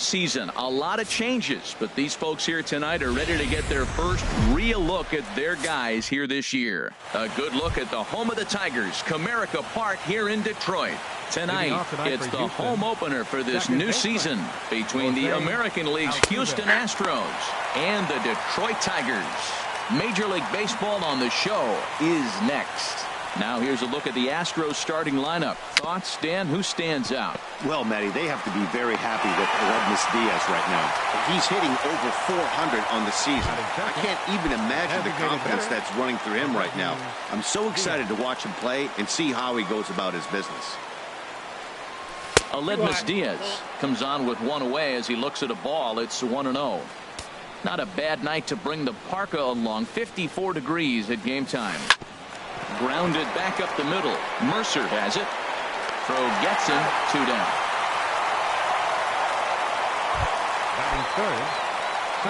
season. A lot of changes, but these folks here tonight are ready to get their first real look at their guys here this year. A good look at the home of the Tigers, Comerica Park here in Detroit. Tonight, it's the home opener for this new season between the American League's Houston Astros and the Detroit Tigers. Major League Baseball on the show is next. Now here's a look at the Astros starting lineup. Thoughts, Dan? Who stands out? Well, Matty, they have to be very happy with Aledmys Diaz right now. He's hitting over 400 on the season. I can't even imagine the confidence that's running through him right now. I'm so excited to watch him play and see how he goes about his business. Aledmys Diaz comes on with one away as he looks at a ball. It's 1-0. Not a bad night to bring the parka along. 54 degrees at game time. Grounded back up the middle. Mercer has it. Throw gets him. 2 down.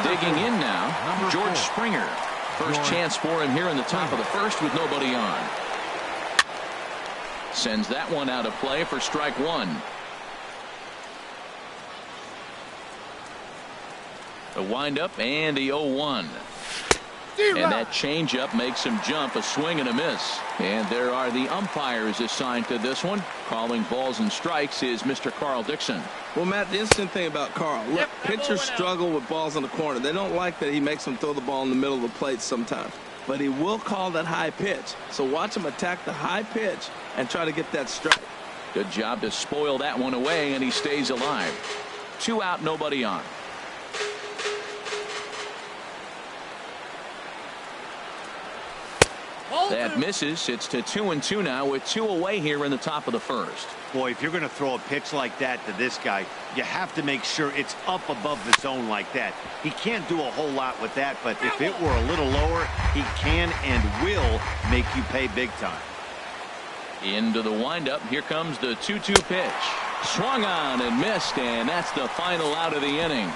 Digging in now, George Springer. First chance for him here in the top of the first with nobody on. Sends that one out of play for strike one. The windup and the 0-1. And that changeup makes him jump. A swing and a miss. And there are the umpires assigned to this one. Calling balls and strikes is Mr. Carl Dixon. Well, Matt, the interesting thing about Carl, look, pitchers struggle with balls in the corner. They don't like that he makes them throw the ball in the middle of the plate sometimes. But he will call that high pitch. So watch him attack the high pitch and try to get that strike. Good job to spoil that one away, and he stays alive. 2 out, nobody on. That misses. It's to 2-2 now with 2 away here in the top of the first. Boy, if you're going to throw a pitch like that to this guy, you have to make sure it's up above the zone like that. He can't do a whole lot with that, but if it were a little lower, he can and will make you pay big time. Into the windup. Here comes the 2-2 pitch. Swung on and missed, and that's the final out of the inning.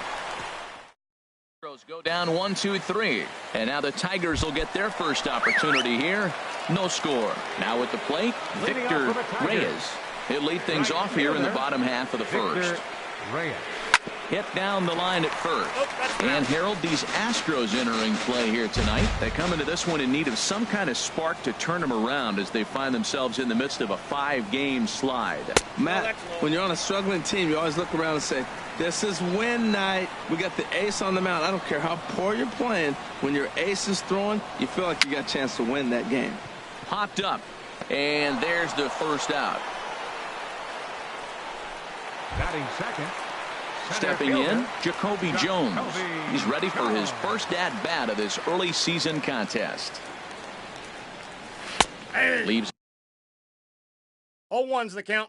Go down 1-2-3, and now the Tigers will get their first opportunity here. No score. Now at the plate, Victor Reyes. He'll lead things off here in the bottom half of the first. Hit down the line at first. And Harold, these Astros entering play here tonight. They come into this one in need of some kind of spark to turn them around as they find themselves in the midst of a 5-game slide. Matt, when you're on a struggling team, you always look around and say, this is win night. We got the ace on the mound. I don't care how poor you're playing. When your ace is throwing, you feel like you got a chance to win that game. Popped up. And there's the first out. Batting second. Stepping in, Jacoby Jones. He's ready for his first at-bat of this early season contest. Leaves. 0-1's the count.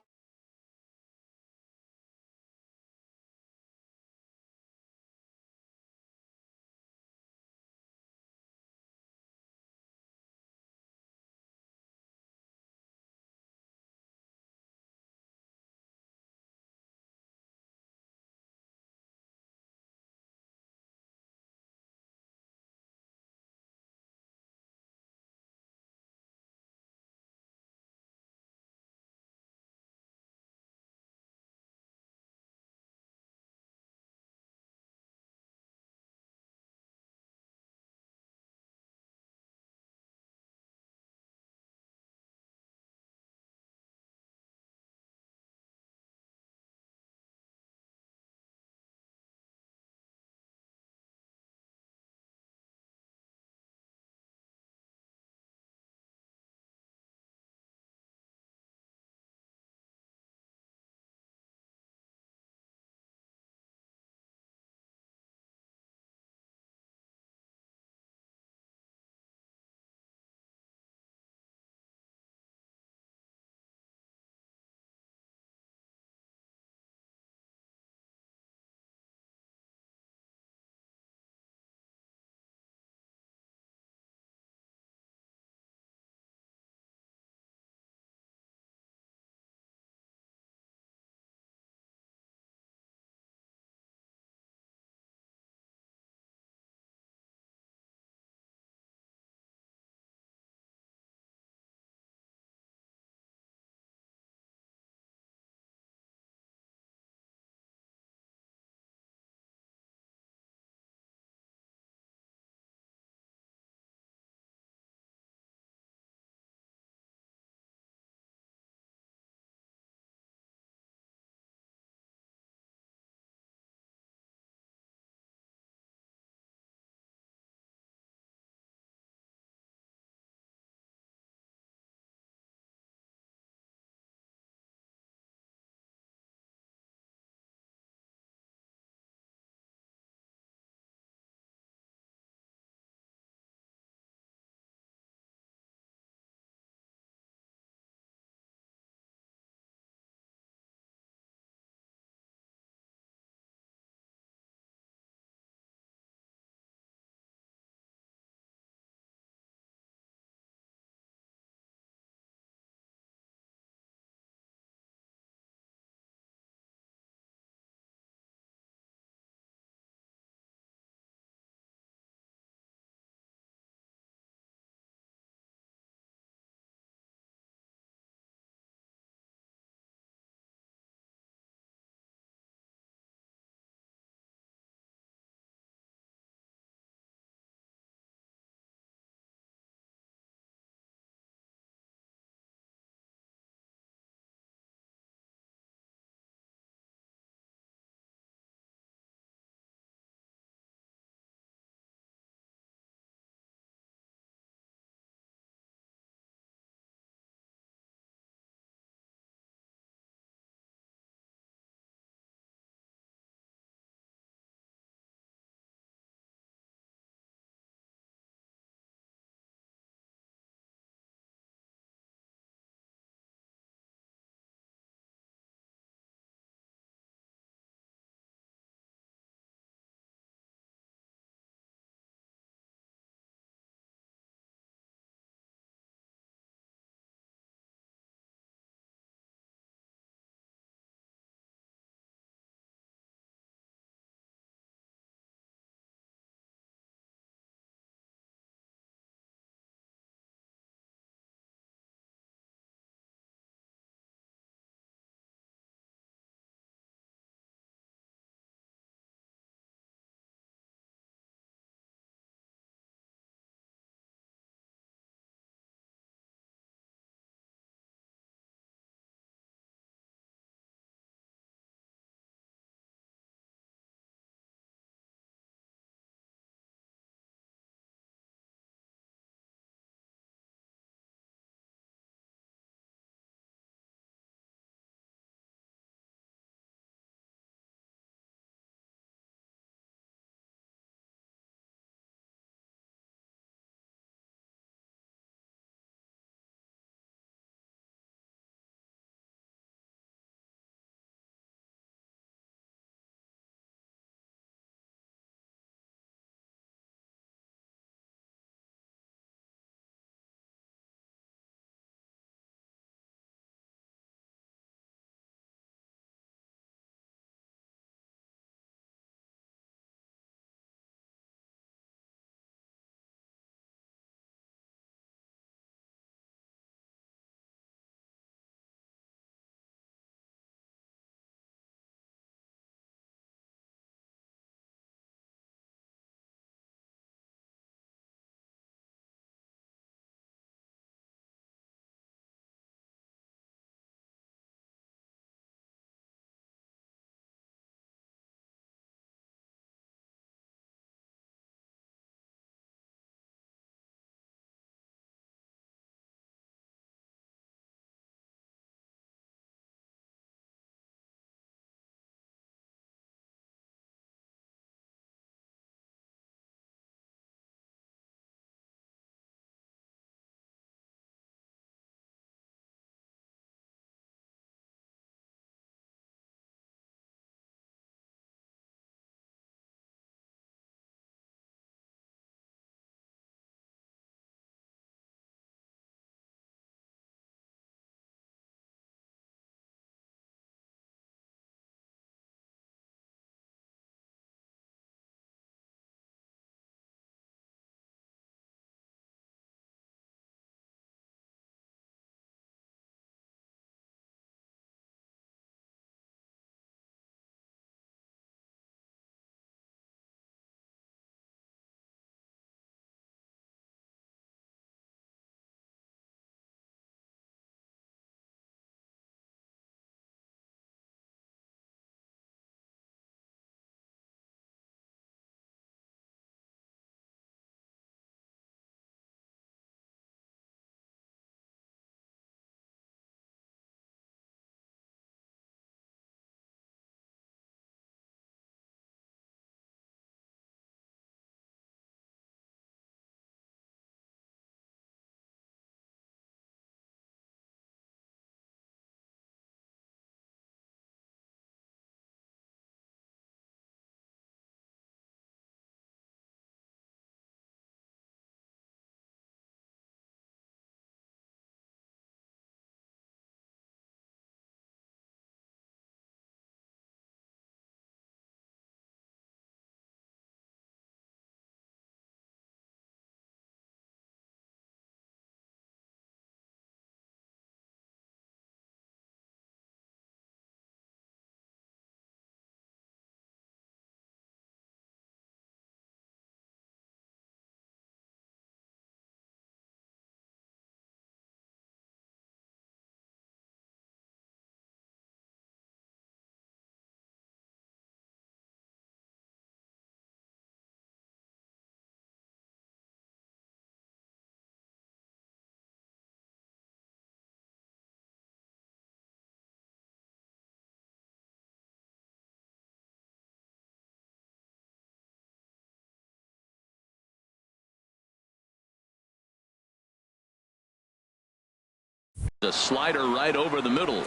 The slider right over the middle.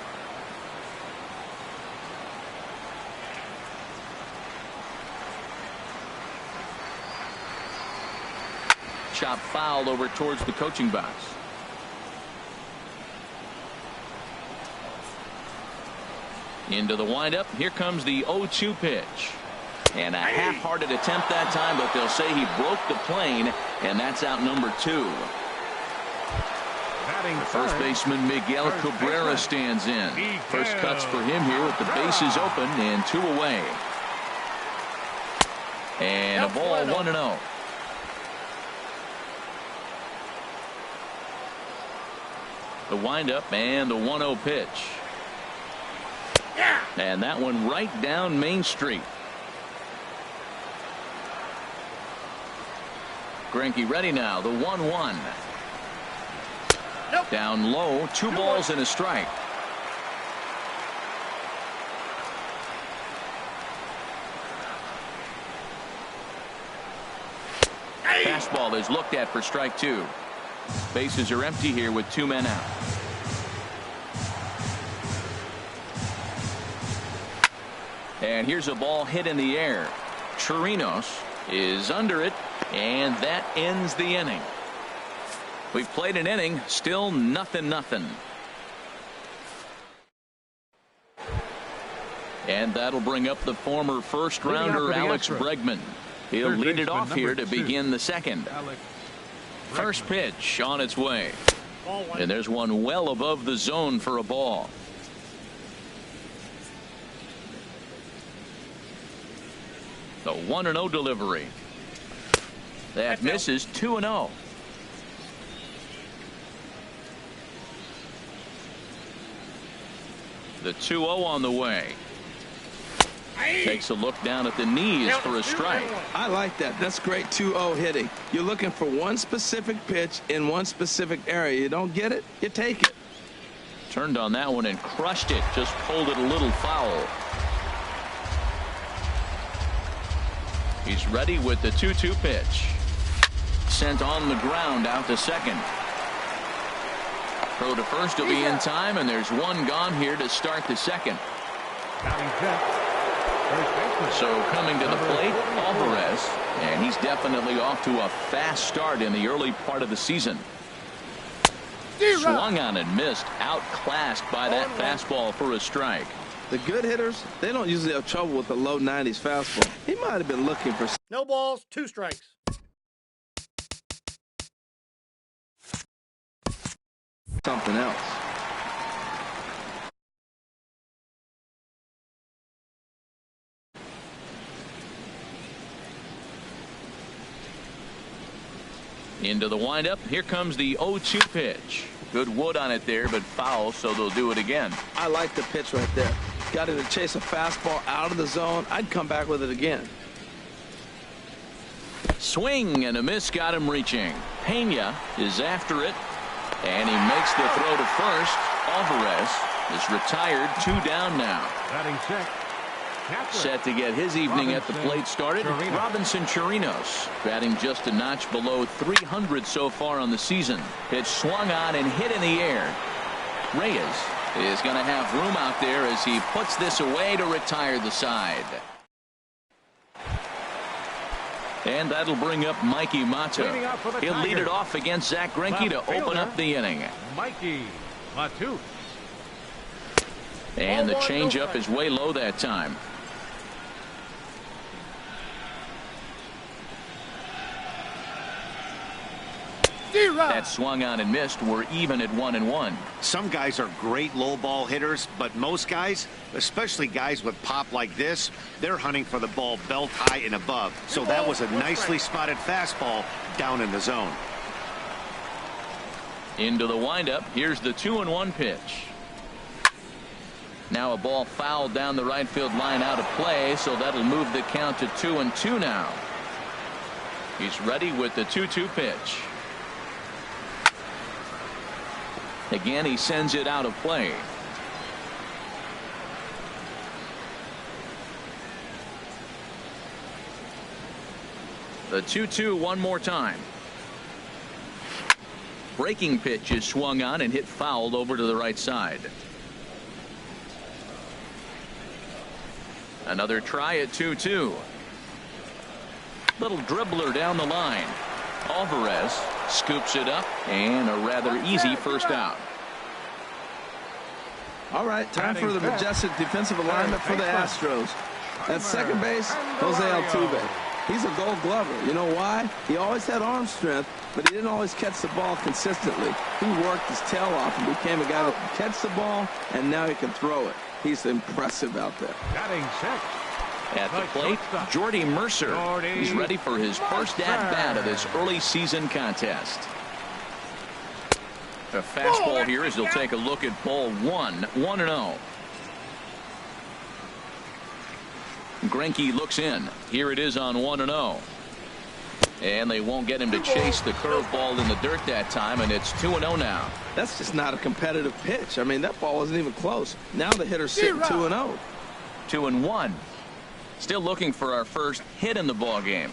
Chop foul over towards the coaching box. Into the windup. Here comes the 0-2 pitch. And a half-hearted attempt that time, but they'll say he broke the plane, and that's out number 2. First baseman Miguel Cabrera stands in. First cuts for him here with the bases open and 2 away. And a ball 1-0. The windup and the 1-0 pitch. And that one right down Main Street. Greinke ready now. The 1-1. Nope. Down low. 2 balls and a strike. Fastball is looked at for strike 2. Bases are empty here with 2 men out. And here's a ball hit in the air. Chirinos is under it, and that ends the inning. We've played an inning, still 0-0. And that'll bring up the former first-rounder Alex Bregman. He'll lead it off here to begin the second. First pitch on its way. And there's one well above the zone for a ball. The 1-0 delivery. That misses. 2-0. The 2-0 on the way. Takes a look down at the knees for a strike. I like that. That's great 2-0 hitting. You're looking for one specific pitch in one specific area. You don't get it, you take it. Turned on that one and crushed it. Just pulled it a little foul. He's ready with the 2-2 pitch. Sent on the ground out to second. Throw to first will be in time, and there's one gone here to start the second. So coming to the plate, Alvarez, and he's definitely off to a fast start in the early part of the season. Swung on and missed, outclassed by that fastball for a strike. The good hitters, they don't usually have trouble with the low 90s fastball. He might have been looking for no balls, 2 strikes. Something else. Into the windup. Here comes the 0-2 pitch. Good wood on it there, but foul, so they'll do it again. I like the pitch right there. Got him to chase a fastball out of the zone. I'd come back with it again. Swing and a miss got him reaching. Pena is after it, and he makes the throw to first. Alvarez is retired. 2 down now. Batting check. Set to get his evening at the plate started. Robinson Chirinos batting just a notch below 300 so far on the season. Pitch swung on and hit in the air. Reyes is going to have room out there as he puts this away to retire the side. And that'll bring up Mikey Mato. He'll lead it off against Zach Greinke to open up the inning. Mikey Mato. And the changeup is way low that time. That swung on and missed. We're even at 1-1. Some guys are great low ball hitters, but most guys, especially guys with pop like this, they're hunting for the ball belt high and above. So that was a nicely spotted fastball down in the zone. Into the windup. Here's the 2-1 pitch. Now a ball fouled down the right field line out of play, so that'll move the count to 2-2 now. He's ready with the 2-2 pitch. Again, he sends it out of play. The 2-2 one more time. Breaking pitch is swung on and hit fouled over to the right side. Another try at 2-2. Little dribbler down the line. Alvarez scoops it up, and a rather easy first out. All right, time for the majestic defensive alignment for the Astros. At second base, Jose Altuve. He's a Gold Glover. You know why? He always had arm strength, but he didn't always catch the ball consistently. He worked his tail off and became a guy that can catch the ball, and now he can throw it. He's impressive out there. Batting six. At the plate, Jordy Mercer. He's ready for his first at-bat of this early season contest. A fastball here as he'll take a look at ball one. 1-0. Greinke looks in. Here it is on 1-0. And they won't get him to chase the curveball in the dirt that time, and it's 2-0 now. That's just not a competitive pitch. I mean, that ball wasn't even close. Now the hitter's sitting 2-0. 2-1. Still looking for our first hit in the ball game.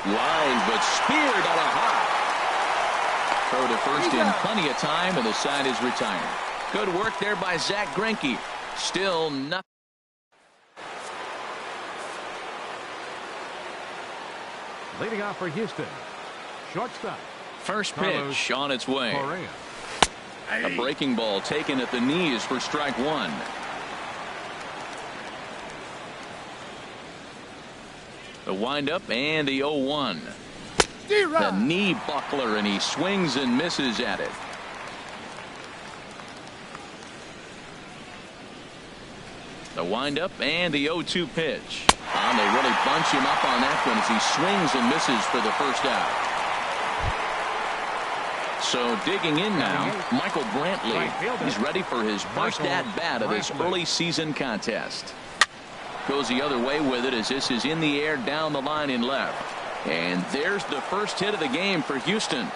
Line, but speared on a hop. Throw to first in plenty of time, and the side is retired. Good work there by Zach Greinke. Still nothing. Leading off for Houston. Shortstop. First pitch on its way. A breaking ball taken at the knees for strike one. The windup and the 0-1. The knee buckler, and he swings and misses at it. The windup and the 0-2 pitch. And they really bunch him up on that one as he swings and misses for the first out. So digging in now, Michael Brantley. He's ready for his first at-bat of this early season contest. Goes the other way with it as this is in the air down the line in left. And there's the first hit of the game for Houston.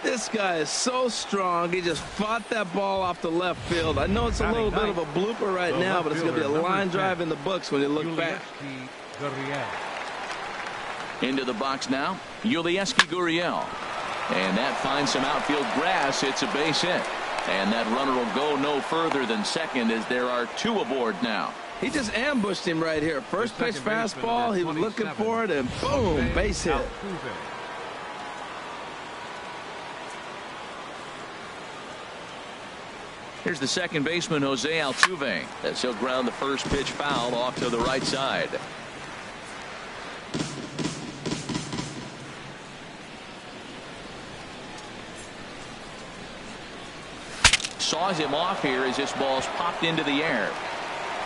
This guy is so strong. He just fought that ball off the left field. I know it's a little bit of a blooper right now, but it's going to be a line drive in the books when you look back. Into the box now, Yulieski Gurriel. And that finds some outfield grass. It's a base hit. And that runner will go no further than second as there are two aboard now. He just ambushed him right here. First pitch fastball. He was looking for it, and boom, base hit. Here's the second baseman, Jose Altuve, as he'll ground the first pitch foul off to the right side. Saws him off here as this ball's popped into the air.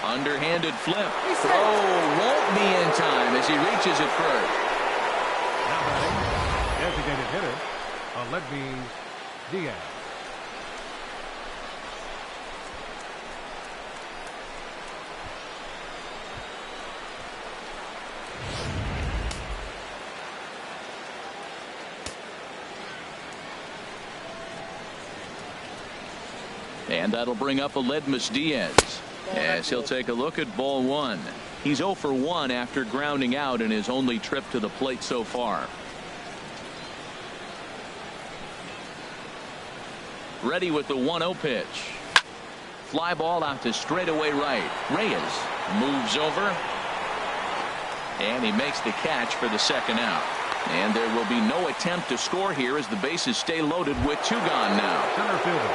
Underhanded flip. Throw won't be in time as he reaches it first. Now batting, designated hitter, Aledmys Diaz. And that'll bring up Aledmys Diaz as he'll take a look at ball one. He's 0 for 1 after grounding out in his only trip to the plate so far. Ready with the 1-0 pitch. Fly ball out to straightaway right. Reyes moves over, and he makes the catch for the second out. And there will be no attempt to score here as the bases stay loaded with 2 gone now. Center fielder,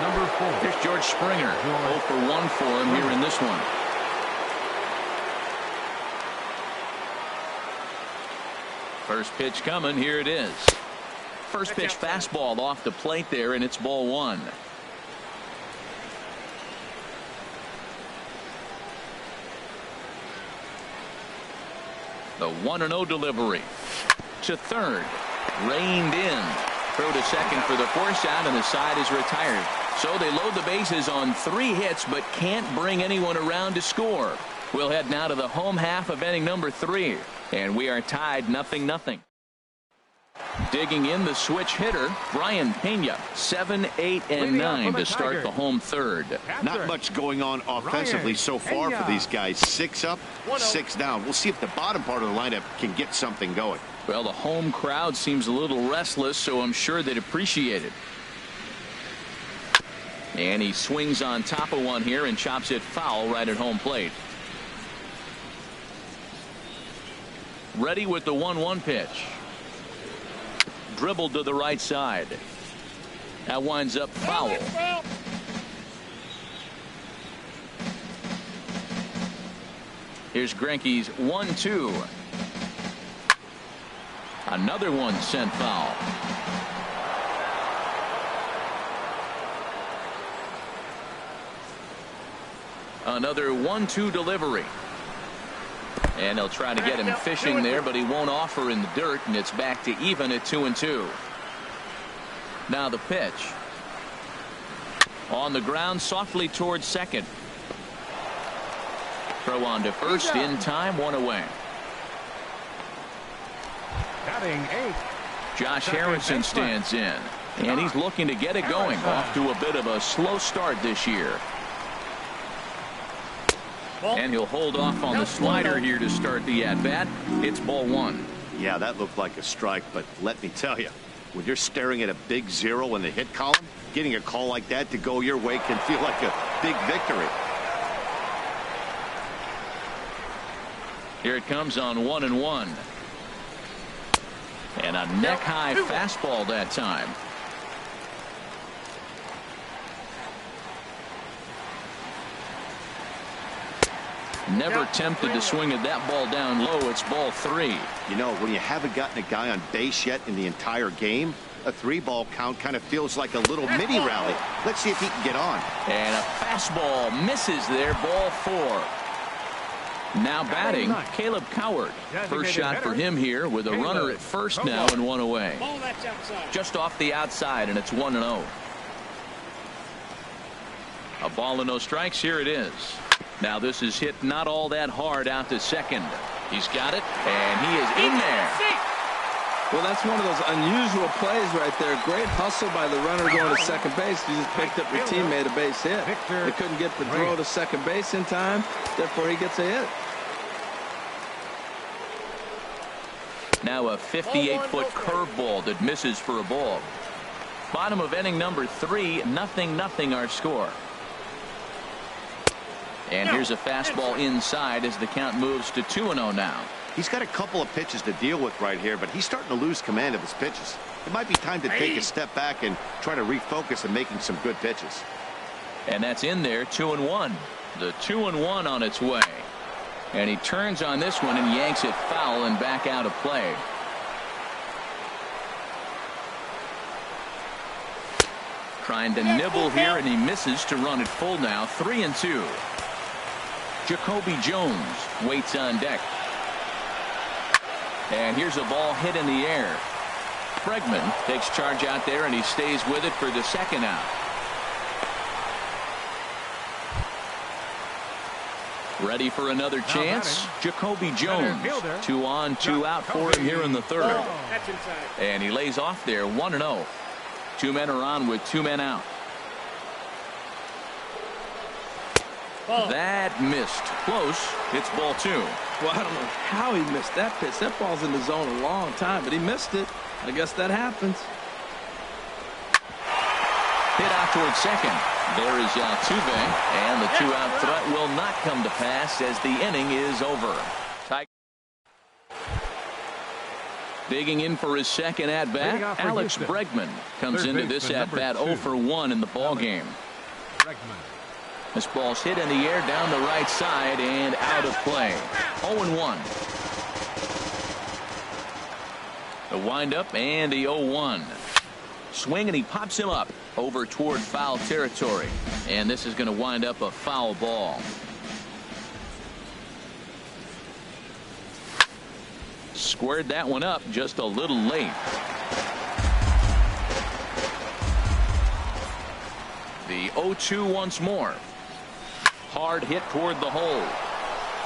number 4. Here's George Springer. 0 for 1 for him here in this one. First pitch coming. Here it is. First pitch fastball off the plate there, and it's ball one. The 1-0 delivery to third. Reined in. Throw to second for the force out, and the side is retired. So they load the bases on 3 hits, but can't bring anyone around to score. We'll head now to the home half of inning number 3, and we are tied 0-0. Digging in the switch hitter, Brian Pena, 7, 8, and 9 to start the home third. Not much going on offensively so far for these guys. 6 up, 6 down. We'll see if the bottom part of the lineup can get something going. Well, the home crowd seems a little restless, so I'm sure they'd appreciate it. And he swings on top of one here and chops it foul right at home plate. Ready with the 1-1 pitch. Dribbled to the right side. That winds up foul. Here's Greinke's 1-2. Another one sent foul. Another 1-2 delivery. And he'll try to get him fishing there, but he won't offer in the dirt, and it's back to even at 2-2. Now the pitch. On the ground, softly towards second. Throw on to first in time, 1 away. Batting 8. Josh Harrison stands in, and he's looking to get it going. Off to a bit of a slow start this year. And he'll hold off on the slider here to start the at-bat. It's ball 1. Yeah, that looked like a strike, but let me tell you, when you're staring at a big 0 in the hit column, getting a call like that to go your way can feel like a big victory. Here it comes on 1-1. And a neck-high fastball that time. Never tempted to swing at that ball down low. It's ball 3. You know, when you haven't gotten a guy on base yet in the entire game, a 3-ball count kind of feels like a little mini rally. Let's see if he can get on. And a fastball misses there. Ball 4. Now batting, Caleb Coward. First shot for him here with a runner at first now and 1 away. Just off the outside, and it's 1-0. A ball and no strikes. Here it is. Now this is hit not all that hard out to second. He's got it, and he is in there. Well, that's one of those unusual plays right there. Great hustle by the runner going to second base. He just picked up your teammate a base hit. They couldn't get the throw to second base in time. Therefore, he gets a hit. Now a 58-foot curveball that misses for a ball. Bottom of inning number 3, 0-0 our score. And here's a fastball inside as the count moves to 2-0 now. He's got a couple of pitches to deal with right here, but he's starting to lose command of his pitches. It might be time to take a step back and try to refocus on making some good pitches. And that's in there, 2-1. The 2-1 on its way. And he turns on this one and yanks it foul and back out of play. Trying to nibble here, and he misses to run it full now. 3-2. Jacoby Jones waits on deck. And here's a ball hit in the air. Bregman takes charge out there, and he stays with it for the second out. Ready for another chance. Jacoby Jones. 2 on, 2 out for him here in the third. And he lays off there, 1-0. 2 men are on with 2 men out. That missed. Close. It's ball 2. Well, I don't know how he missed that pitch. That ball's in the zone a long time, but he missed it. I guess that happens. Hit out towards second. There is Altuve, and the 2-out threat will not come to pass as the inning is over. Digging in for his second at-bat, Alex Bregman comes into this at-bat 0 for 1 in the ballgame. This ball's hit in the air down the right side and out of play. 0-1. The windup and the 0-1. Swing, and he pops him up over toward foul territory. And this is going to wind up a foul ball. Squared that one up just a little late. The 0-2 once more. Hard hit toward the hole.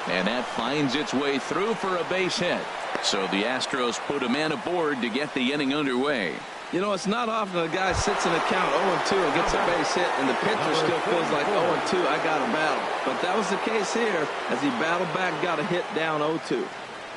And that finds its way through for a base hit. So the Astros put a man aboard to get the inning underway. You know, it's not often a guy sits in a count 0-2 and gets a base hit, and the pitcher still feels like 0-2, I got a battle. But that was the case here as he battled back, got a hit down 0-2.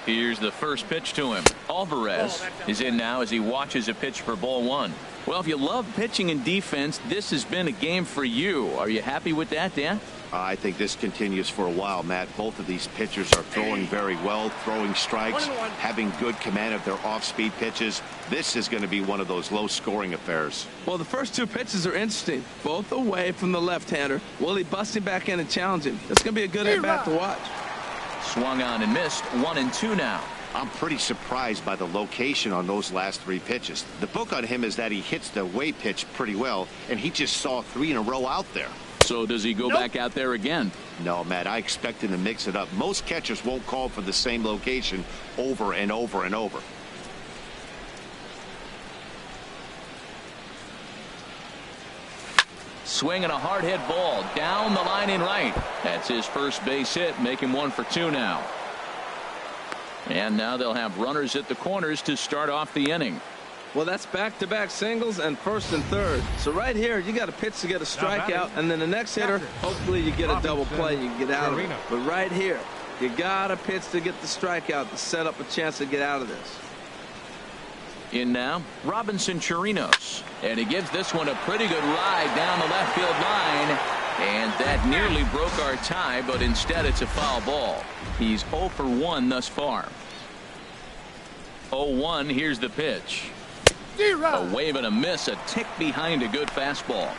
Here's the first pitch to him. Alvarez is in now as he watches a pitch for ball one. Well, if you love pitching and defense, this has been a game for you. Are you happy with that, Dan? I think this continues for a while, Matt. Both of these pitchers are throwing very well, throwing strikes, having good command of their off-speed pitches. This is going to be one of those low-scoring affairs. Well, the first two pitches are interesting, both away from the left-hander. Willie busting back in and challenging. It's going to be a good at-bat to watch. Swung on and missed. 1-2 now. I'm pretty surprised by the location on those last three pitches. The book on him is that he hits the away pitch pretty well, and he just saw three in a row out there. So does he go back out there again? No, Matt, I expect him to mix it up. Most catchers won't call for the same location over and over and over. Swinging a hard hit ball down the line in right. That's his first base hit, making 1 for 2 now. And now they'll have runners at the corners to start off the inning. Well, that's back-to-back singles and first and third. So right here, you got a pitch to get a strikeout, and then the next hitter, hopefully you get a double play and you get out of it. But right here, you got a pitch to get the strikeout to set up a chance to get out of this. In now, Robinson Chirinos. And he gives this one a pretty good ride down the left field line. And that nearly broke our tie, but instead it's a foul ball. He's 0 for 1 thus far. 0-1, here's the pitch. A wave and a miss, a tick behind a good fastball.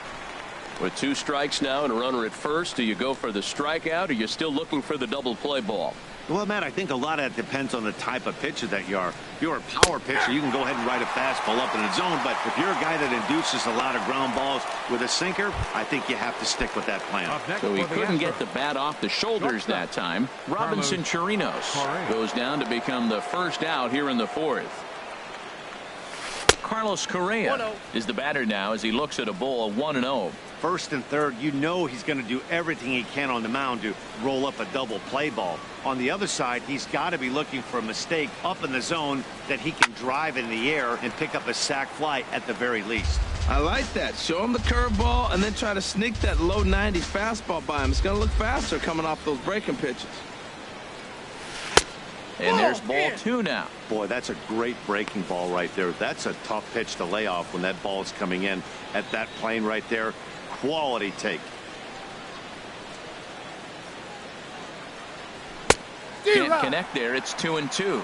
With 2 strikes now and a runner at first, do you go for the strikeout, or are you still looking for the double play ball? Well, Matt, I think a lot of that depends on the type of pitcher that you are. If you're a power pitcher, you can go ahead and ride a fastball up in the zone. But if you're a guy that induces a lot of ground balls with a sinker, I think you have to stick with that plan. So he couldn't get the bat off the shoulders that time. Robinson Chirinos goes down to become the first out here in the 4th. Carlos Correa is the batter now as he looks at a ball 1-0. First and third, you know he's going to do everything he can on the mound to roll up a double play ball. On the other side, he's got to be looking for a mistake up in the zone that he can drive in the air and pick up a sac fly at the very least. I like that. Show him the curveball and then try to sneak that low 90 fastball by him. It's going to look faster coming off those breaking pitches. And there's ball 2 now. Boy, that's a great breaking ball right there. That's a tough pitch to lay off when that ball is coming in at that plane right there. Quality take. Can't connect there. It's 2-2.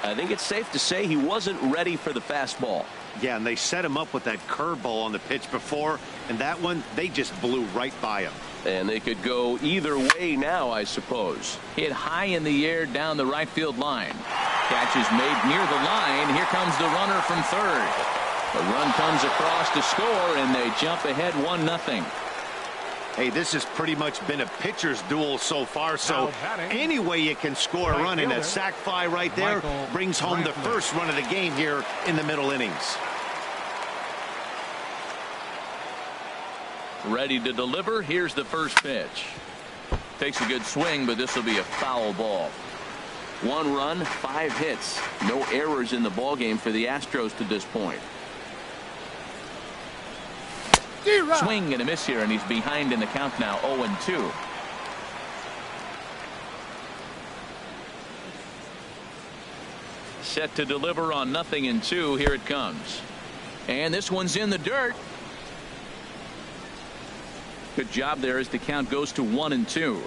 I think it's safe to say he wasn't ready for the fastball. Yeah, and they set him up with that curveball on the pitch before, and that one, they just blew right by him. And they could go either way now, I suppose. Hit high in the air down the right field line. Catch is made near the line. Here comes the runner from third. The run comes across to score, and they jump ahead 1-0. Hey, this has pretty much been a pitcher's duel so far, so any way you can score a run in a sac fly right there brings home the first run of the game here in the middle innings. Ready to deliver. Here's the first pitch. Takes a good swing, but this will be a foul ball. 1 run, 5 hits. No errors in the ballgame for the Astros to this point. Swing and a miss here, and he's behind in the count now, 0-2. Set to deliver on 0-2. Here it comes. And this one's in the dirt. Good job there as the count goes to 1-2.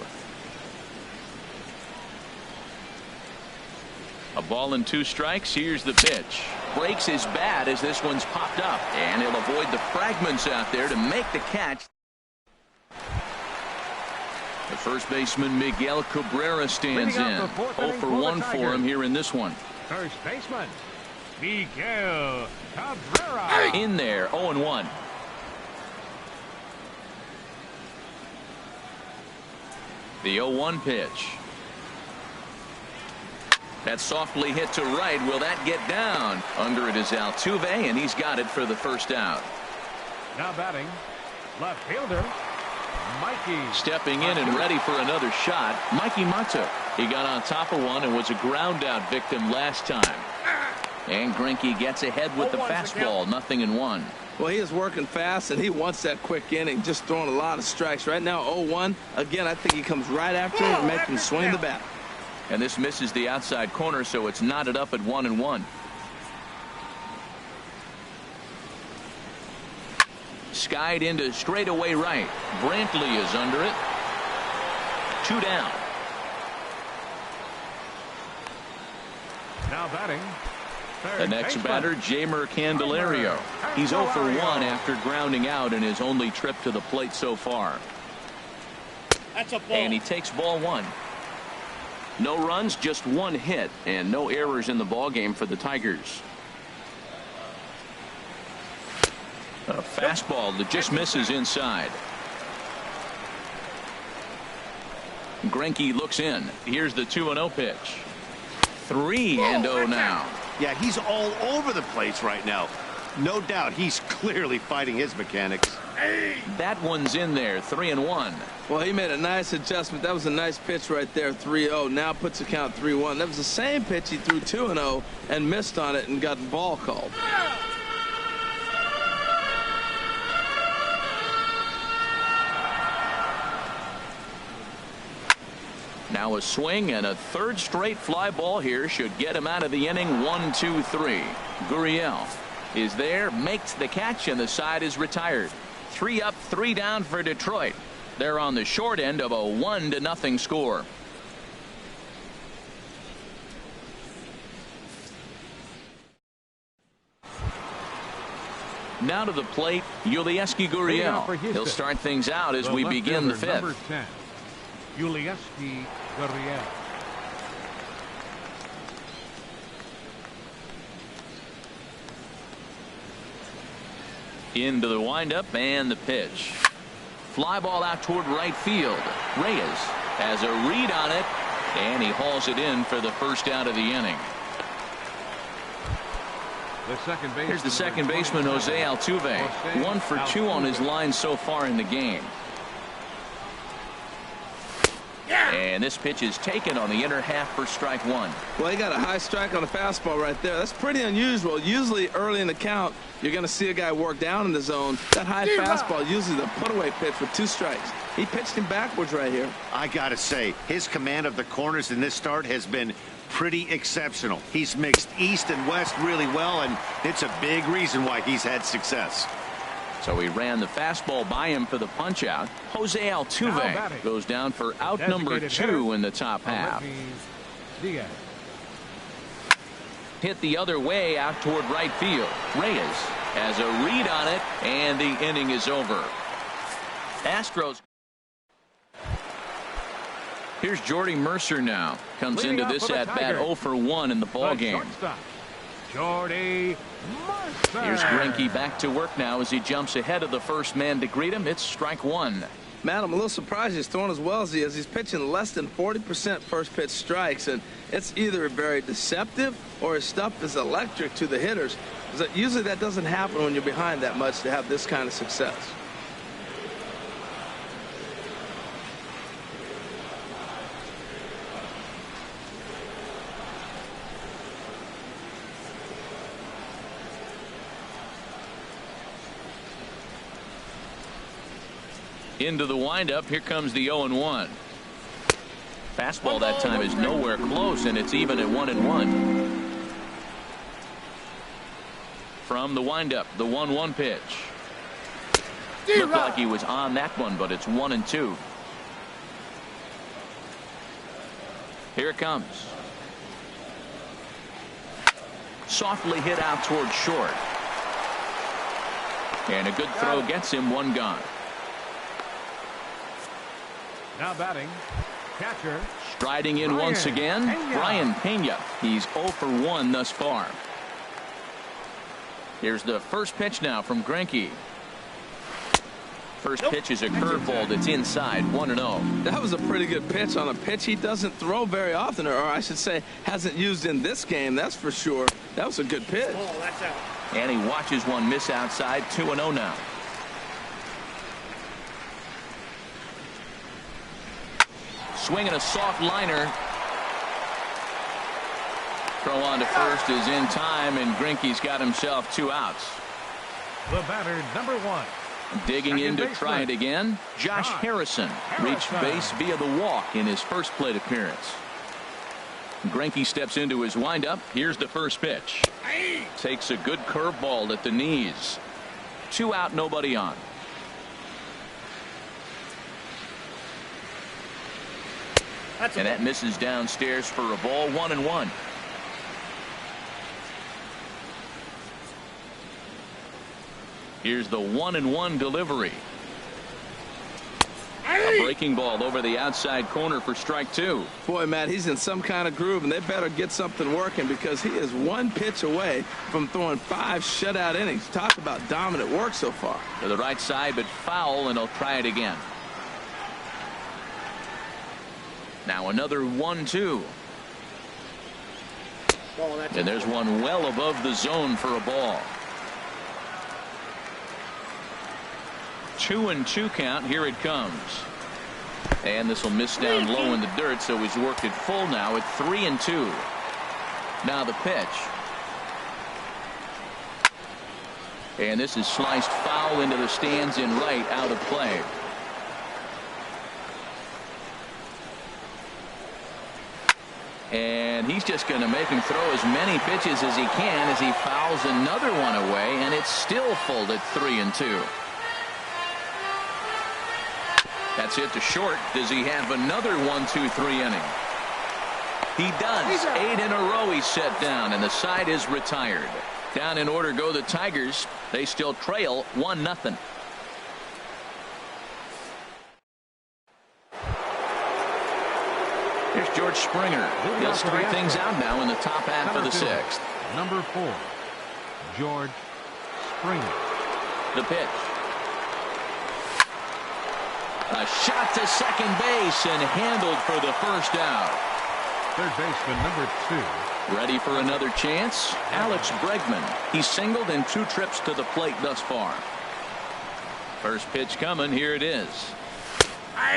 A ball and 2 strikes. Here's the pitch. Breaks his bat as this one's popped up, and he'll avoid the fragments out there to make the catch. The first baseman Miguel Cabrera stands in. 0 for 1 for him here in this one. First baseman Miguel Cabrera. In there, 0-1. The 0-1 pitch. That softly hit to right. Will that get down? Under it is Altuve, and he's got it for the first out. Now batting, left fielder Mike Stepping in and ready for another shot, Mikey Mato. He got on top of one and was a ground out victim last time. And Greinke gets ahead with the fastball, 0-1. Well, he is working fast, and he wants that quick inning, just throwing a lot of strikes. Right now, 0-1. Again, I think he comes right after him and makes him swing the bat. And this misses the outside corner, so it's knotted up at 1-1. Skied into straightaway right. Brantley is under it. 2 down. Now batting. The next batter, Jamer Candelario. He's 0 for 1 after grounding out in his only trip to the plate so far. That's a ball. And he takes ball 1. No runs, just 1 hit, and no errors in the ballgame for the Tigers. A fastball that just misses inside. Greinke looks in. Here's the 2-0 pitch. 3-0 now. Yeah, he's all over the place right now. No doubt he's clearly fighting his mechanics. That one's in there, 3-1. Well, he made a nice adjustment. That was a nice pitch right there, 3-0. Now puts the count 3-1. That was the same pitch he threw 2-0 and missed on it and got the ball called. Now a swing and a third straight fly ball here should get him out of the inning. 1-2-3. Gurriel is there, makes the catch, and the side is retired. 3 up, 3 down for Detroit. They're on the short end of a 1-0 score. Now to the plate, Yulieski Gurriel. He'll start things out as we begin the 5th. Number 10, Yulieski Gurriel. Into the windup and the pitch. Fly ball out toward right field. Reyes has a read on it, and he hauls it in for the first out of the inning. Here's the second baseman, Jose Altuve. 1 for 2 on his line so far in the game. And this pitch is taken on the inner half for strike 1. Well, he got a high strike on a fastball right there. That's pretty unusual. Usually early in the count, you're going to see a guy work down in the zone. That high fastball, usually the put-away pitch with 2 strikes. He pitched him backwards right here. I got to say, his command of the corners in this start has been pretty exceptional. He's mixed east and west really well, and it's a big reason why he's had success. So he ran the fastball by him for the punch out. Jose Altuve goes down for out number 2 in the top half. Hit the other way out toward right field. Reyes has a read on it, and the inning is over. Astros. Here's Jordy Mercer now. Comes into this at bat 0 for 1 in the ballgame. Jordy Mercer. Here's Greinke back to work now as he jumps ahead of the first man to greet him. It's strike 1. Man, I'm a little surprised he's throwing as well as he is. He's pitching less than 40% first pitch strikes, and it's either very deceptive or his stuff is electric to the hitters. Usually that doesn't happen when you're behind that much to have this kind of success. Into the windup. Here comes the 0-1. Fastball that time is nowhere close, and it's even at 1-1. From the windup, the 1-1 pitch. Looked like he was on that one, but it's 1-2. Here it comes. Softly hit out toward short. And a good throw gets him 1 gone. Now batting, catcher. Striding in once again, Brian Pena. He's 0 for 1 thus far. Here's the first pitch now from Greinke. First pitch is a curveball that's inside, 1-0. That was a pretty good pitch on a pitch he doesn't throw very often, or I should say hasn't used in this game, that's for sure. That was a good pitch. Oh, that's out. And he watches one miss outside, 2-0 now. swing and a soft liner. Throw on to first is in time, and Greinke's got himself 2 outs. The batter, number 1. Digging in to try it again, Josh Harrison reached base via the walk in his first plate appearance. Greinke steps into his windup. Here's the first pitch. Takes a good curveball at the knees. 2 out, nobody on. And that misses downstairs for a ball, 1-1. Here's the 1-1 delivery. A breaking ball over the outside corner for strike 2. Boy, Matt, he's in some kind of groove, and they better get something working because he is 1 pitch away from throwing 5 shutout innings. Talk about dominant work so far. To the right side, but foul, and he'll try it again. Now another 1-2. And there's one well above the zone for a ball. 2-2 count. Here it comes. And this will miss down low in the dirt, so he's worked it full now at 3-2. Now the pitch. And this is sliced foul into the stands in right, out of play. And he's just going to make him throw as many pitches as he can as he fouls another one away, and it's still full at 3-2. That's hit to short. Does he have another 1-2-3 inning? He does. 8 in a row he's set down, and the side is retired. Down in order go the Tigers. They still trail 1-0. Here's George Springer. He'll start things out now in the top half of the 6th. Number 4, George Springer. The pitch. A shot to second base and handled for the first out. Third baseman, number 2. Ready for another chance? Alex Bregman. He's singled in 2 trips to the plate thus far. First pitch coming. Here it is.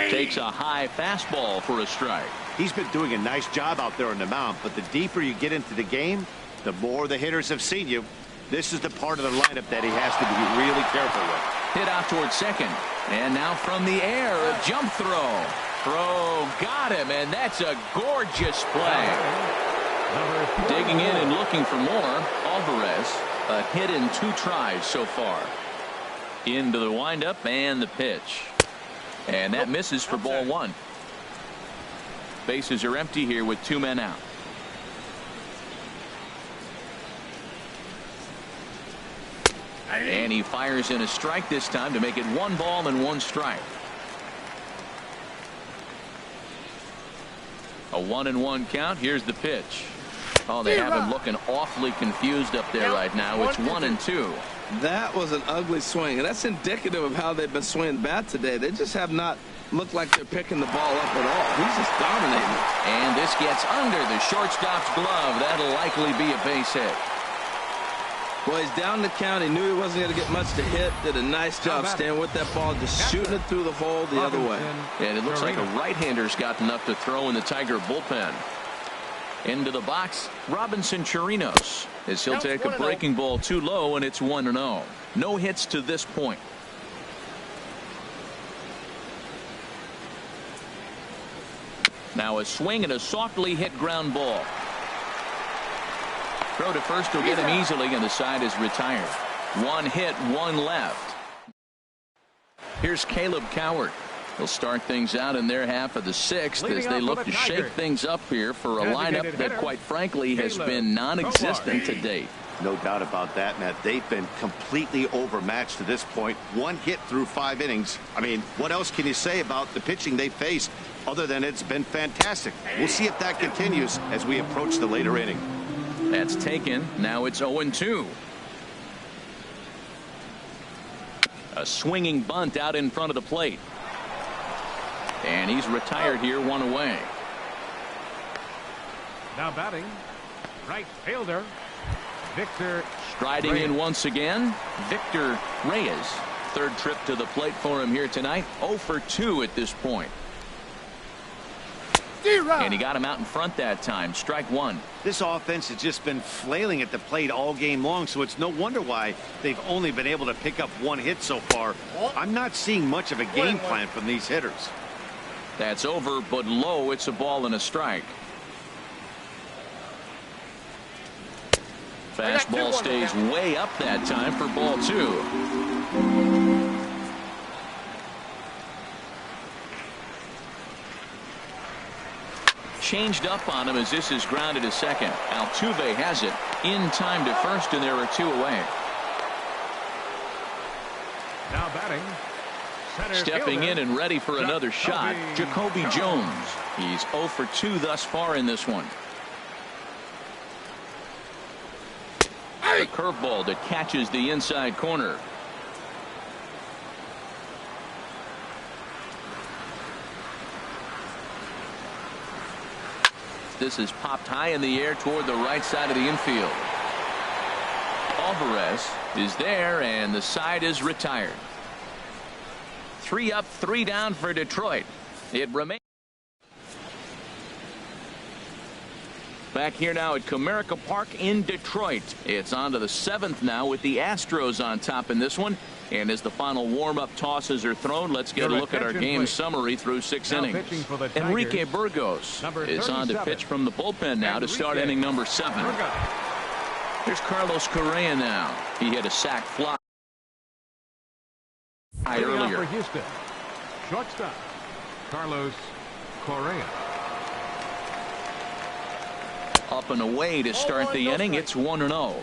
Takes a high fastball for a strike. He's been doing a nice job out there on the mound, but the deeper you get into the game, the more the hitters have seen you. This is the part of the lineup that he has to be really careful with. Hit out towards second. And now from the air, a jump throw. Throw got him, and that's a gorgeous play. Digging in and looking for more. Alvarez, a hit in 2 tries so far. Into the windup and the pitch. And that misses for ball 1. Bases are empty here with 2 men out. And he fires in a strike this time to make it 1 ball and 1 strike. A 1-1 count. Here's the pitch. Oh, they have him looking awfully confused up there right now. It's 1-2. That was an ugly swing, and that's indicative of how they've been swinging bat today. They just have not looked like they're picking the ball up at all. He's just dominating. And this gets under the shortstop's glove. That'll likely be a base hit. Well, he's down the count. He knew he wasn't going to get much to hit. Did a nice job staying with that ball, just shooting it through the hole the other way. And it looks like a right-hander's got enough to throw in the Tiger bullpen. Into the box, Robinson Chirinos, as he'll take a breaking ball too low, and it's 1-0. No hits to this point. Now a swing and a softly hit ground ball. Throw to first will get him easily, and the side is retired. 1 hit, 1 left. Here's Caleb Cowart. He'll start things out in their half of the 6th as they look to shake things up here for a lineup that, quite frankly, has been non-existent to date. No doubt about that, Matt. They've been completely overmatched to this point. 1 hit through 5 innings. I mean, what else can you say about the pitching they faced other than it's been fantastic? We'll see if that continues as we approach the later inning. That's taken. Now it's 0-2. A swinging bunt out in front of the plate. And he's retired here, 1 away. Now batting, right fielder, Victor. Striding Reyes. in once again, Victor Reyes. 3rd trip to the plate for him here tonight. 0 for 2 at this point. And he got him out in front that time. Strike one. This offense has just been flailing at the plate all game long, so it's no wonder why they've only been able to pick up one hit so far. I'm not seeing much of a game plan from these hitters. That's over, but low. It's a ball and a strike. Fastball stays way up that time for ball two. Changed up on him as this is grounded to second. Altuve has it in time to first, and there are two away. Now batting. Stepping in and ready for another shot, Jacoby Jones. He's 0 for 2 thus far in this one. A curveball that catches the inside corner. This is popped high in the air toward the right side of the infield. Alvarez is there, and the side is retired. 3 up, 3 down for Detroit. It remains. Back here now at Comerica Park in Detroit. It's on to the 7th now with the Astros on top in this one. And as the final warm-up tosses are thrown, let's get a look at our game summary through 6 innings. Enrique Burgos is on to pitch from the bullpen now to start inning number 7. Here's Carlos Correa now. He hit a sac fly earlier. For Houston. Shortstop Carlos Correa. Up and away to start the inning. It's 1-0.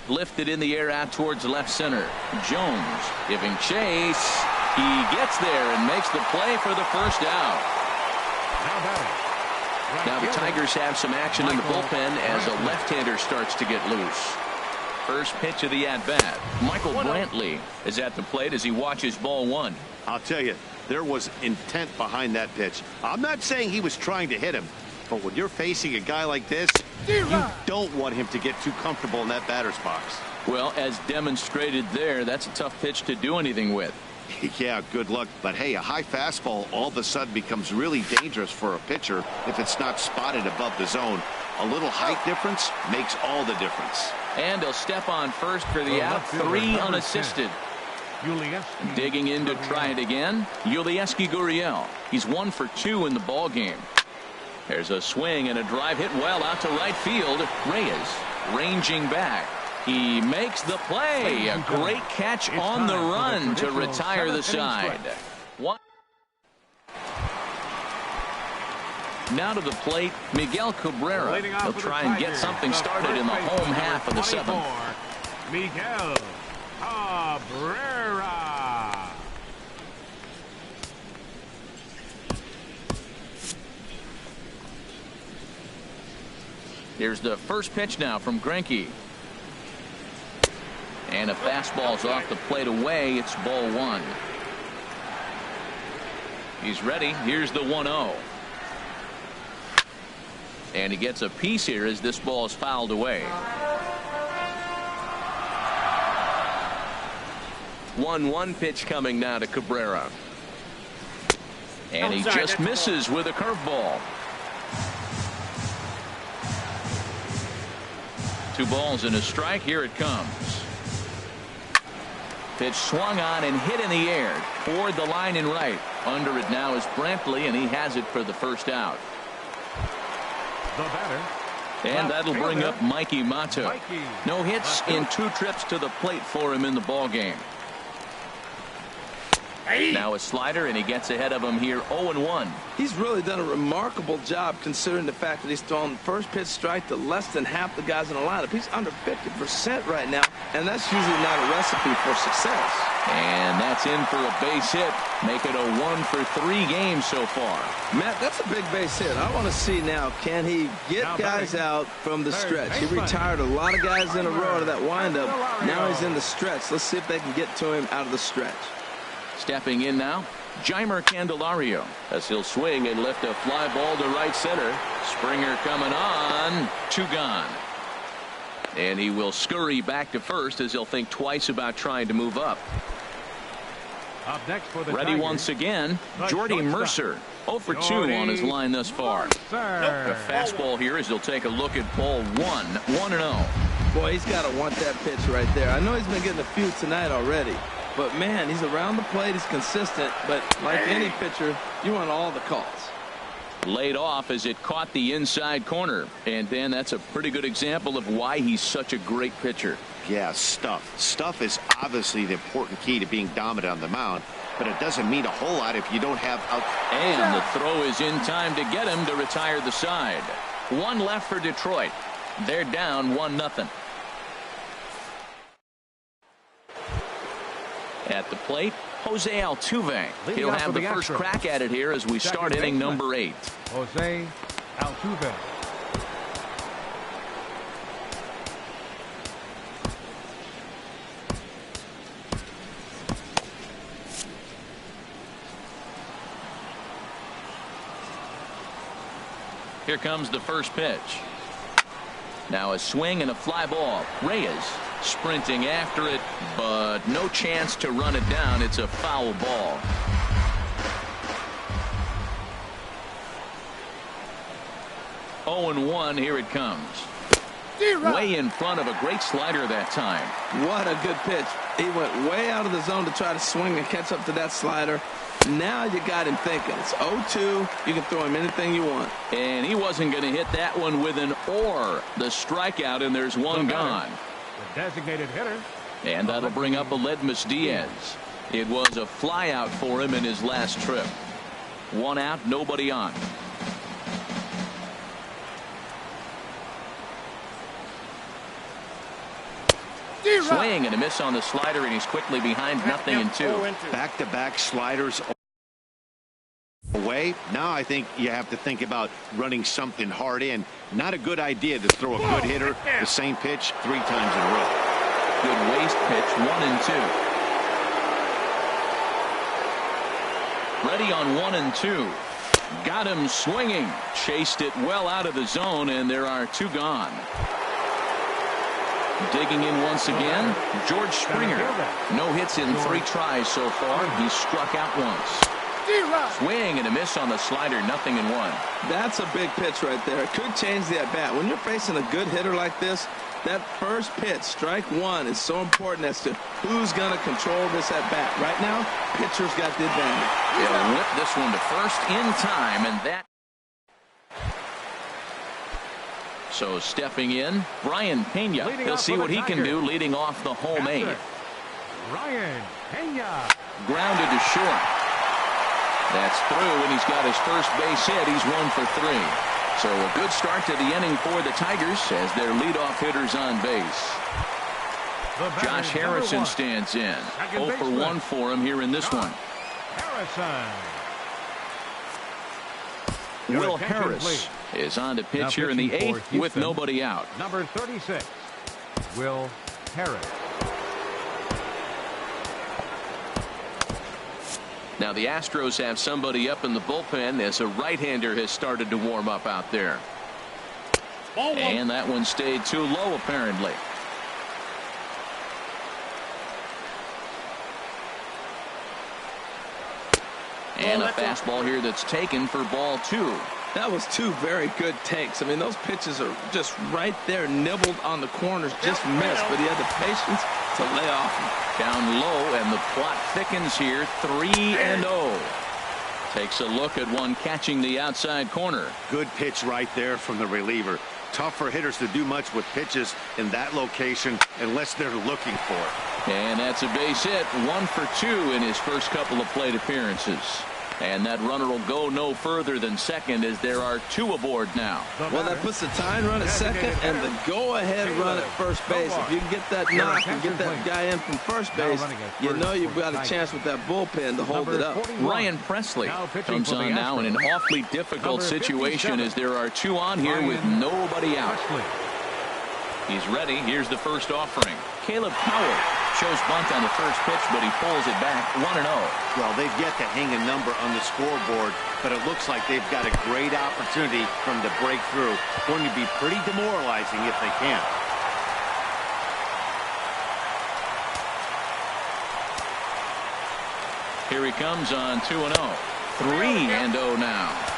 Lifted in the air out towards left center. Jones giving chase. He gets there and makes the play for the first out. Now the Tigers have some action in the bullpen as a left-hander starts to get loose. First pitch of the at-bat. Michael Brantley is at the plate as he watches ball one. I'll tell you, there was intent behind that pitch. I'm not saying he was trying to hit him, but when you're facing a guy like this, you don't want him to get too comfortable in that batter's box. Well, as demonstrated there, that's a tough pitch to do anything with. Yeah, good luck. But hey, a high fastball all of a sudden becomes really dangerous for a pitcher if it's not spotted above the zone. A little height difference makes all the difference. And he'll step on first for the out. 3 unassisted. Digging in to try it again. Yulieski Gurriel. He's 1 for 2 in the ball game. There's a swing and a drive hit well out to right field. Reyes ranging back. He makes the play. A great catch on the run to retire the side. Now to the plate, Miguel Cabrera. He'll try and get something started in the home half of the 7th. Miguel Cabrera. Here's the first pitch now from Greinke. And a fastball's off the plate away. It's ball 1. He's ready. Here's the 1-0. And he gets a piece here as this ball is fouled away. 1-1 pitch coming now to Cabrera. And he just misses with a curveball. 2 balls and a strike. Here it comes. Pitch swung on and hit in the air toward the line and right. Under it now is Brantley, and he has it for the first out. The batter. And that'll bring up Mikey Motto. No hits in 2 trips to the plate for him in the ball game. Now a slider, and he gets ahead of him here 0-1. He's really done a remarkable job considering the fact that he's thrown first pitch strike to less than half the guys in the lineup. He's under 50% right now, and that's usually not a recipe for success. And that's in for a base hit. Make it a 1 for 3 games so far. Matt, that's a big base hit. I want to see now, can he get guys out from the stretch? He retired a lot of guys in a row to that windup. Now he's in the stretch. Let's see if they can get to him out of the stretch. Stepping in now, Jeimer Candelario, as he'll swing and lift a fly ball to right center. Springer coming on. 2 gone. And he will scurry back to first as he'll think twice about trying to move up. Up next for the Ready Tigers, once again, the Jordy shortstop. Mercer. 0 for 2 Jordy on his line thus far. Mercer. A fastball here as he'll take a look at ball 1, 1-0. Boy, he's got to want that pitch right there. I know he's been getting a few tonight already. But, man, he's around the plate. He's consistent. But like any pitcher, you want all the calls. Laid off as it caught the inside corner. And, Dan, that's a pretty good example of why he's such a great pitcher. Yeah, stuff. Stuff is obviously the important key to being dominant on the mound. But it doesn't mean a whole lot if you don't have out. And the throw is in time to get him to retire the side. One left for Detroit. They're down 1-0. At the plate, Jose Altuve. He'll have the first crack at it here as we start inning number 8. Jose Altuve. Here comes the first pitch. Now a swing and a fly ball. Reyes sprinting after it, but no chance to run it down. It's a foul ball. Oh, and 1. Here it comes. Way in front of a great slider that time. What a good pitch. He went way out of the zone to try to swing and catch up to that slider. Now you got him thinking. It's 0-2. You can throw him anything you want. And he wasn't going to hit that one with an or. The strikeout, and there's one gone. The designated hitter. And that'll bring up Aledmys Diaz. It was a fly out for him in his last trip. 1 out, nobody on. Swing and a miss on the slider, and he's quickly behind 0-2. Back-to-back sliders away. Now I think you have to think about running something hard in. Not a good idea to throw a good hitter the same pitch 3 times in a row. Good waste pitch, 1-2. Ready on 1-2. Got him swinging. Chased it well out of the zone, and there are 2 gone. Digging in once again, George Springer. No hits in 3 tries so far. He struck out once. Swing and a miss on the slider, 0-1. That's a big pitch right there. It could change the at-bat. When you're facing a good hitter like this, that first pitch, strike 1, is so important as to who's going to control this at-bat. Right now, pitcher's got the advantage. He'll whip this one to first in time, and that. So stepping in, Brian Pena. He'll see what he can do leading off the home 8. Brian Pena. Grounded to short. That's through, and he's got his first base hit. He's 1 for 3. So a good start to the inning for the Tigers as their leadoff hitter's on base. Josh Harrison stands in. 0 for 1 for him here in this one. Harrison. Will Harris is on to pitch here in the 8th with nobody out. Number 36, Will Harris. Now the Astros have somebody up in the bullpen as a right-hander has started to warm up out there. And that one stayed too low apparently. And a fastball here that's taken for ball 2. That was 2 very good takes. I mean, those pitches are just right there, nibbled on the corners, just missed, but he had the patience to lay off him. Down low, and the plot thickens here. 3-0. Takes a look at one catching the outside corner. Good pitch right there from the reliever. Tough for hitters to do much with pitches in that location unless they're looking for it. And that's a base hit. 1 for 2 in his first couple of plate appearances. And that runner will go no further than second as there are 2 aboard now. Well, that puts the tying run at second and the go-ahead run at first base. If you can get that knock and get that guy in from first base, you know you've got a chance with that bullpen to hold it up. Ryan Presley comes on now in an awfully difficult situation as there are 2 on here with nobody out. He's ready. Here's the first offering. Caleb Howard shows bunt on the first pitch, but he pulls it back. 1-0. Well, they've yet to hang a number on the scoreboard, but it looks like they've got a great opportunity from the breakthrough. Going to be pretty demoralizing if they can. Here he comes on 2-0. 3-0 now.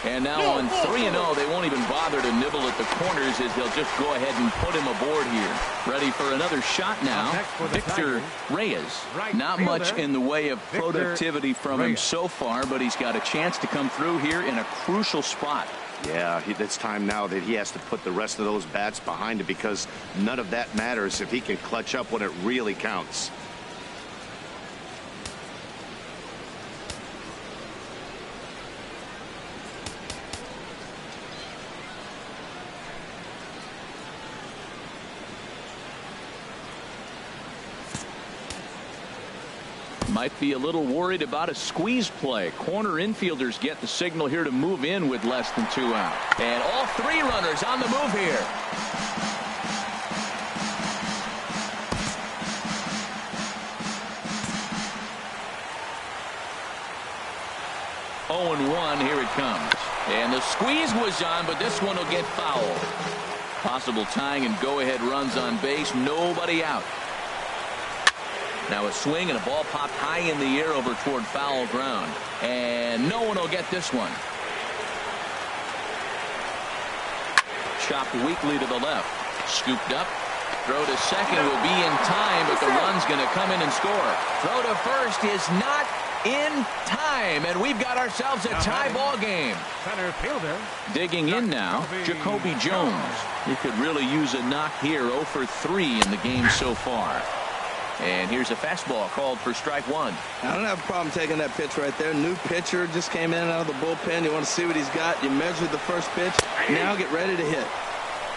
And now on 3-0, they won't even bother to nibble at the corners as they'll just go ahead and put him aboard here. Ready for another shot now. Victor Reyes. Not much in the way of productivity from him so far, but he's got a chance to come through here in a crucial spot. Yeah, it's time now that he has to put the rest of those bats behind him, because none of that matters if he can clutch up when it really counts. Might be a little worried about a squeeze play. Corner infielders get the signal here to move in with less than 2 out. And all 3 runners on the move here. Oh, and 1, here it comes. And the squeeze was on, but this one will get fouled. Possible tying and go-ahead runs on base. Nobody out. Now a swing and a ball popped high in the air over toward foul ground. And no one will get this one. Chopped weakly to the left. Scooped up. Throw to second will be in time, but the run's going to come in and score. Throw to first is not in time, and we've got ourselves a tie ball game. Center fielder. Digging in now, Jacoby Jones. He could really use a knock here. 0 for 3 in the game so far. And here's a fastball called for strike 1. I don't have a problem taking that pitch right there. New pitcher just came in out of the bullpen. You want to see what he's got. You measured the first pitch. Now get ready to hit.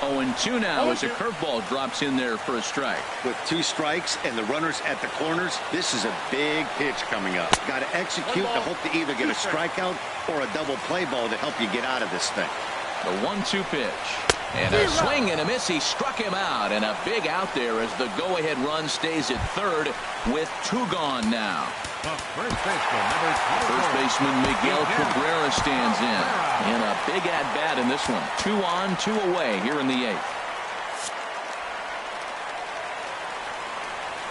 0-2 now as a curveball drops in there for a strike. With 2 strikes and the runners at the corners, this is a big pitch coming up. Got to execute to hope to either get a strikeout or a double play ball to help you get out of this thing. The 1-2 pitch. And a swing and a miss. He struck him out, and a big out there as the go-ahead run stays at third with 2 gone now. First baseman Miguel Cabrera stands in. And a big at-bat in this one. 2 on, 2 away here in the 8th.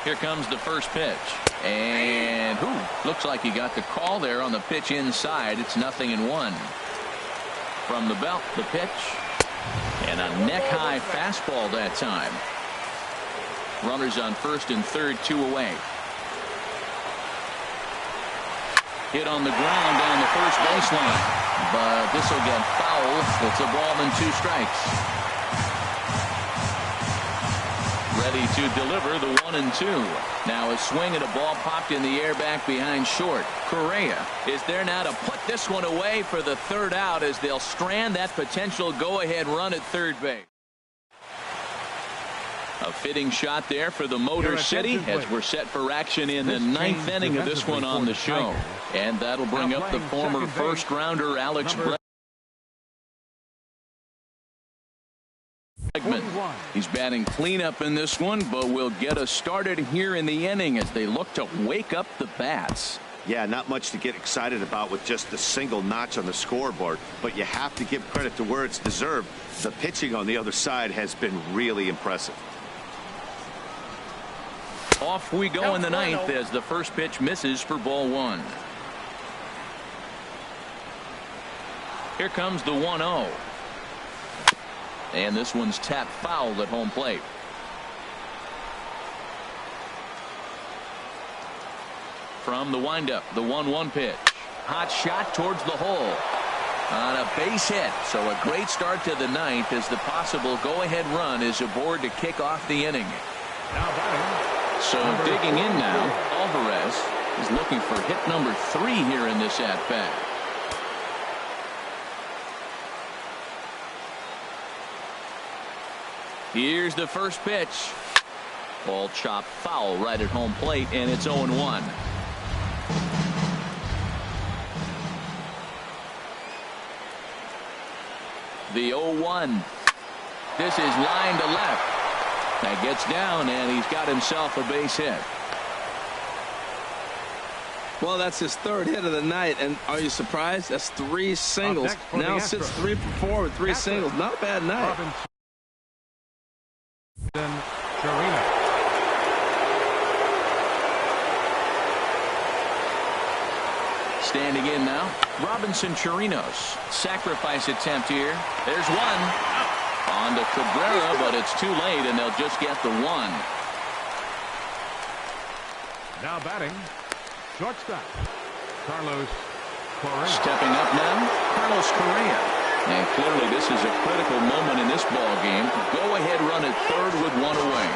Here comes the first pitch. And looks like he got the call there on the pitch inside. It's 0-1. From the belt, the pitch. And a neck-high fastball that time. Runners on first and third, 2 away. Hit on the ground down the first baseline. But this will get foul. It's a ball and 2 strikes. Ready to deliver the 1-2. Now a swing and a ball popped in the air back behind short. Correa is there now to put this one away for the 3rd out as they'll strand that potential go-ahead run at third base. A fitting shot there for the Motor City as we're set for action in the 9th inning of this one on the show. And that'll bring up the former first-rounder Alex Bregman. He's batting cleanup in this one, but will get us started here in the inning as they look to wake up the bats. Yeah, not much to get excited about with just a single notch on the scoreboard, but you have to give credit to where it's deserved. The pitching on the other side has been really impressive. Off we go in the 9th as the first pitch misses for ball 1. Here comes the 1-0. And this one's tapped foul at home plate. From the windup, the 1-1 pitch. Hot shot towards the hole. On a base hit. So a great start to the 9th as the possible go-ahead run is aboard to kick off the inning. So digging in now, Alvarez is looking for hit number 3 here in this at-bat. Here's the first pitch. Ball chopped foul right at home plate, and it's 0-1. The 0-1. This is line to left. That gets down, and he's got himself a base hit. Well, that's his third hit of the night, and are you surprised? That's 3 singles. Now sits 3 for 4 with 3 singles. Not a bad night. Standing in now, Robinson Chirinos. Sacrifice attempt here. There's one. On to Cabrera, but it's too late, and they'll just get the 1. Now batting, shortstop, Carlos Correa. Stepping up now, Carlos Correa. And clearly this is a critical moment in this ball game. Go-ahead run at third with 1 away.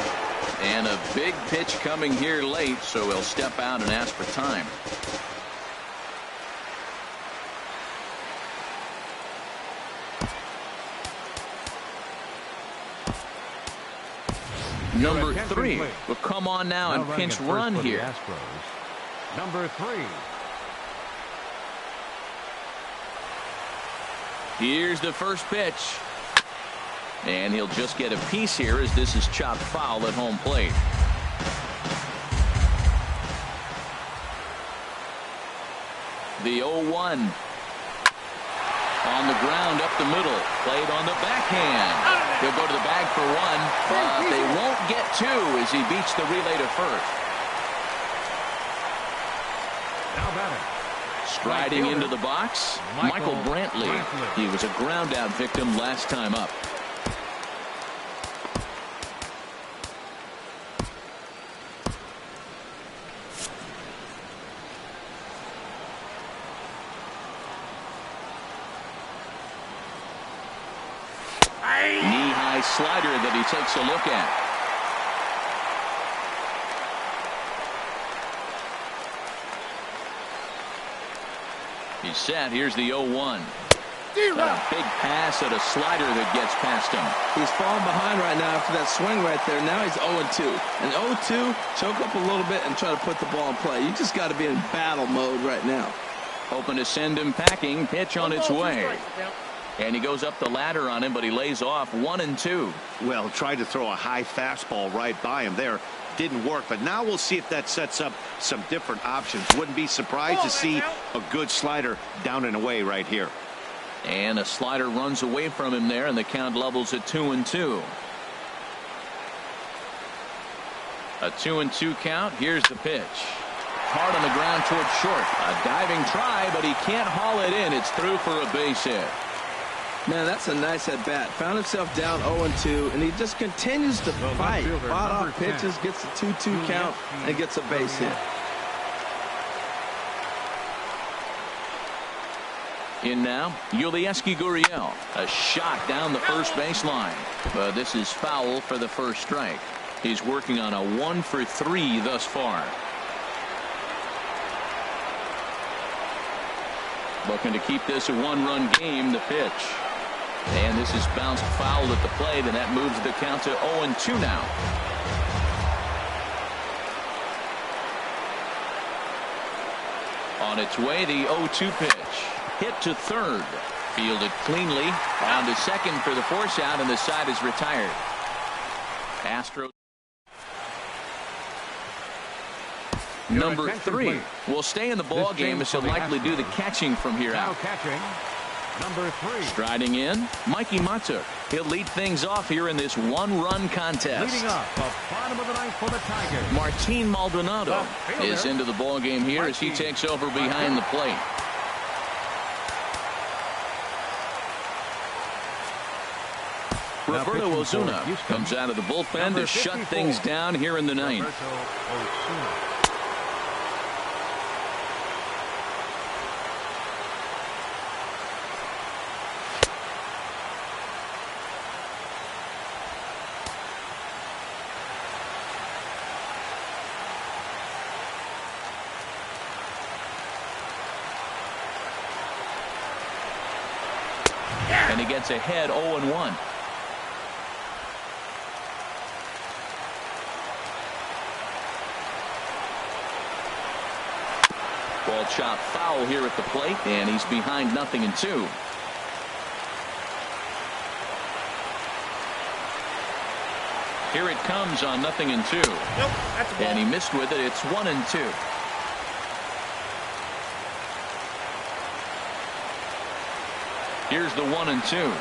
And a big pitch coming here late, so he'll step out and ask for time. Number 3 will come on now and pinch run here. Number 3. Here's the first pitch. And he'll just get a piece here as this is chopped foul at home plate. The 0-1. On the ground up the middle. Played on the backhand. He'll go to the bag for 1, but they won't get 2 as he beats the relay to first. Now batting. Striding into the box, Michael Brantley. He was a ground-out victim last time up. Knee-high slider that he takes a look at. He's set. Here's the 0-1. A big pass at a slider that gets past him. He's falling behind right now after that swing right there. Now he's 0-2. And 0-2, choke up a little bit and try to put the ball in play. You just got to be in battle mode right now. Hoping to send him packing. Pitch on its way. And he goes up the ladder on him, but he lays off 1-2. Well, tried to throw a high fastball right by him there. Didn't work, but now we'll see if that sets up some different options. Wouldn't be surprised to see a good slider down and away right here. And a slider runs away from him there, and the count levels at 2-2. A 2-2 count. Here's the pitch. Hard on the ground towards short. A diving try, but he can't haul it in. It's through for a base hit. Man, that's a nice at-bat. Found himself down 0-2, and he just continues to fight. Fought off pitches, gets a 2-2 count, and gets a base hit. In now, Yulieski Gurriel. A shot down the first baseline. But this is foul for the first strike. He's working on a 1 for 3 thus far. Looking to keep this a 1-run game. The pitch. And this is bounced foul at the plate, and that moves the count to 0-2 now. On its way, the 0-2 pitch. Hit to third. Fielded cleanly. On to second for the force out, and the side is retired. Astros. Number 3 will stay in the ball game as he'll likely do the catching from here out. Catching, number 3. Striding in, Mikey Matuk. He'll lead things off here in this 1-run contest. Leading up, the bottom of the ninth for the Tigers. Martin Maldonado is into the ball game here as he takes over behind the plate. Roberto Ozuna comes out of the bullpen to shut things down here in the ninth. And he gets ahead 0-1. Ball chopped foul here at the plate, and he's behind 0-2. Here it comes on 0-2. Nope, that's a ball. And he missed with it. It's 1-2. Here's the 1-2.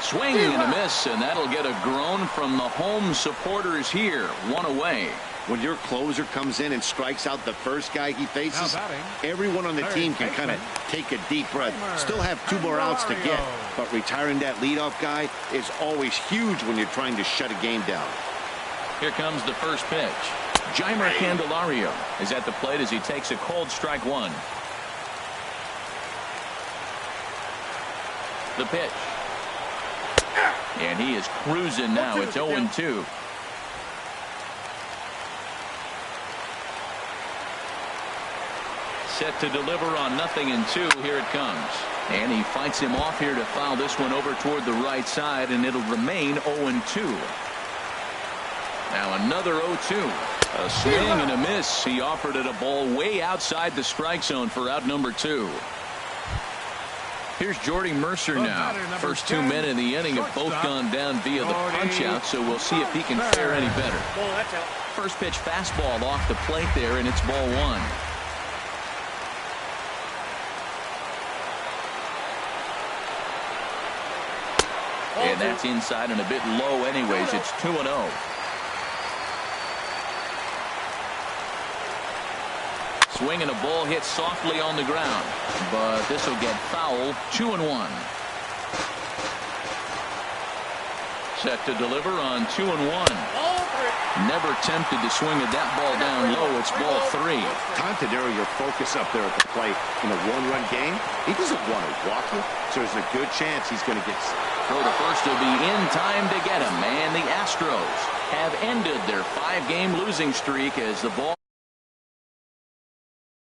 Swing and a miss, and that'll get a groan from the home supporters here. One away. When your closer comes in and strikes out the first guy he faces, everyone on the team can kind of take a deep breath. Still have 2 more outs to get, but retiring that leadoff guy is always huge when you're trying to shut a game down. Here comes the first pitch. Jeimer Candelario is at the plate as he takes a cold strike 1. The pitch. And he is cruising now. It's 0-2. Set to deliver on 0-2. Here it comes. And he fights him off here to foul this one over toward the right side, and it'll remain 0-2. Now another 0-2. A swing and a miss. He offered it a ball way outside the strike zone for out number 2. Here's Jordy Mercer now. First 2 men in the inning have both gone down via the punch-out, so we'll see if he can fare any better. First pitch fastball off the plate there, and it's ball 1. And that's inside and a bit low anyways. It's 2-0. Swing and a ball hit softly on the ground, but this will get foul. 2-1. Set to deliver on 2-1. Never tempted to swing at that ball down low. It's ball 3. Time to narrow your focus up there at the plate. In a 1-run game, he doesn't want to walk you, so there's a good chance he's going to get. Throw to first will be in time to get him, and the Astros have ended their 5-game losing streak as the ball